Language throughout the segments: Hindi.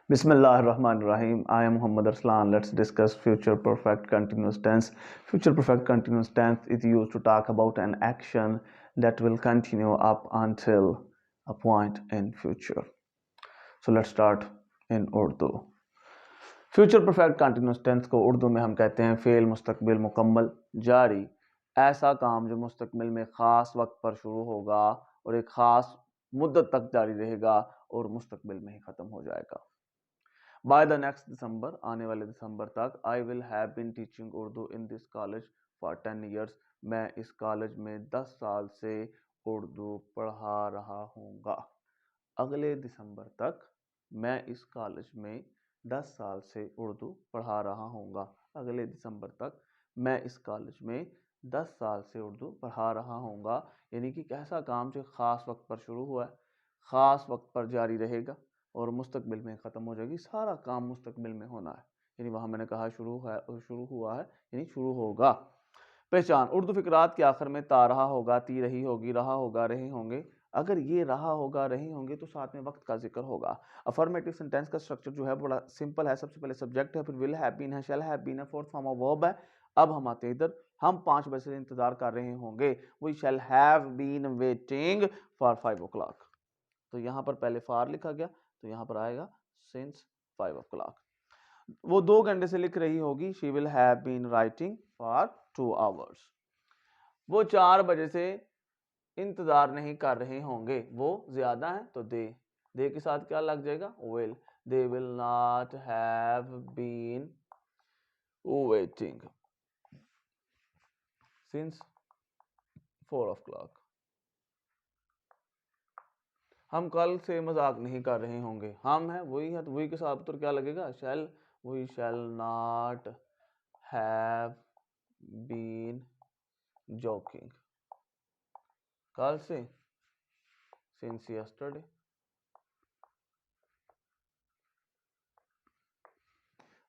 Bismillahirrahmanirrahim. I am Muhammad Arslan. Let's discuss future perfect continuous tense. Future perfect continuous tense is used to talk about an action that will continue up until a point in future. So let's start in Urdu. Future perfect continuous tense को उर्दू में हम कहते हैं फ़ेल मुस्तकबिल मुकम्मल जारी, ऐसा काम जो मुस्तकबिल में ख़ास वक्त पर शुरू होगा और एक ख़ास मुद्दत तक जारी रहेगा और मुस्तकबिल में ही ख़त्म हो जाएगा। बाय द नेक्स्ट दिसंबर, आने वाले दिसंबर तक, I will have been teaching Urdu in this college for 10 years, मैं इस कॉलेज में 10 साल से उर्दू पढ़ा रहा हूँगा। अगले दिसंबर तक मैं इस कॉलेज में 10 साल से उर्दू पढ़ा रहा हूँगा। अगले दिसंबर तक मैं इस कॉलेज में 10 साल से उर्दू पढ़ा रहा हूँगा, यानी कि कैसा काम जो ख़ास वक्त पर शुरू हुआ है, ख़ास वक्त पर जारी रहेगा और मुस्तकबिल में ख़त्म हो जाएगी। सारा काम मुस्तकबिल में होना है, यानी वहाँ मैंने कहा शुरू हुआ है यानी शुरू होगा। पहचान, उर्दू फिक्रात के आखिर में ता रहा होगा, ती रही होगी, रहा होगा, रहे होंगे। अगर ये रहा होगा, रहे होंगे तो साथ में वक्त का जिक्र होगा। अफर्मेटिव सेंटेंस का स्ट्रक्चर जो है बड़ा सिंपल है। सबसे पहले सब्जेक्ट है, फिर विल हैव बीन है, शैल हैव बीन है, फोर्थ फॉर्म ऑफ वर्ब है। अब हम आते हैं इधर, हम 5 बजे से इंतजार कर रहे होंगे। We shall have been waiting for 5 o'clock। तो यहाँ पर पहले फॉर लिखा गया, तो यहाँ पर आएगा सिंस 5 o'clock। वो 2 घंटे से लिख रही होगी, she will have been writing for 2 hours। वो 4 बजे से इंतजार नहीं कर रहे होंगे, वो ज्यादा है तो दे के साथ क्या लग जाएगा, will. They will not have been waiting since 4 o'clock। हम कल से मजाक नहीं कर रहे होंगे, हम है वही है तो वही के साथ तो क्या लगेगा, shall. We shall not have been joking कल से, सिंस यस्टरडे।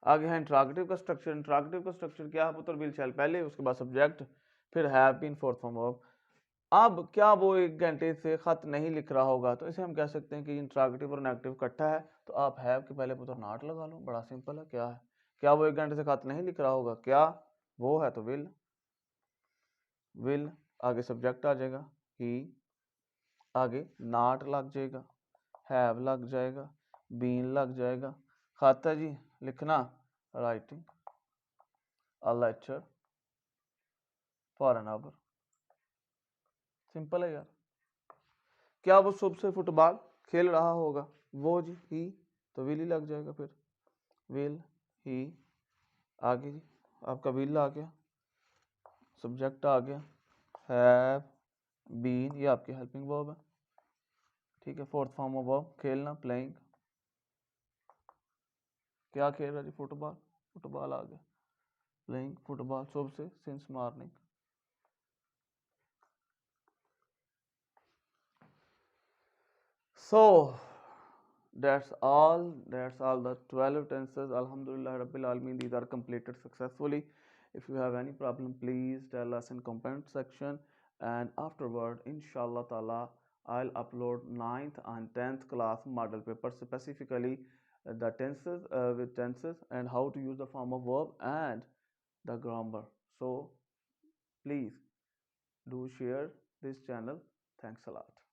आगे है इंट्रागेटिव का स्ट्रक्चर। इंट्रागेटिव का स्ट्रक्चर क्या है पुत्र, विल शैल पहले, उसके बाद सब्जेक्ट, फिर have been fourth form of. अब क्या वो 1 घंटे से खत नहीं लिख रहा होगा, तो इसे हम कह सकते हैं कि इंट्रागेटिव और नेगेटिव इकट्ठा है, तो आप हैव के पहले पुत्र नॉट लगा लो, बड़ा सिंपल है। क्या है, क्या वो 1 घंटे से खत नहीं लिख रहा होगा, क्या वो है तो विल आगे सब्जेक्ट आ जाएगा, ही आगे नॉट लग जाएगा, हैव लग जाएगा, बीन लग जाएगा, खाता जी लिखना, writing a lecture for an hour. Simple है यार। क्या वो सुबह से फुटबॉल खेल रहा होगा, वो जी ही, तो विल ही लग जाएगा, फिर विल ही आगे जी आपका विल आ गया, सब्जेक्ट आ गया, हैव बीन ये आपकी हेल्पिंग वर्ब है, ठीक है। फोर्थ फॉर्म ऑफ वर्ब खेलना, प्लेइंग, क्या खेल रहा जी, फुटबॉल, फुटबॉल आ गया, प्लेइंग फुटबॉल सुबह से, since morning. So that's all the 12 tenses. Alhamdulillah Rabbil Alameen, these are completed successfully. If you have any problem, please tell us in comment section, and afterward inshallah taala I'll upload 9th and 10th class model paper, specifically the tenses, with tenses and how to use the form of verb and the grammar. So please do share this channel. Thanks a lot.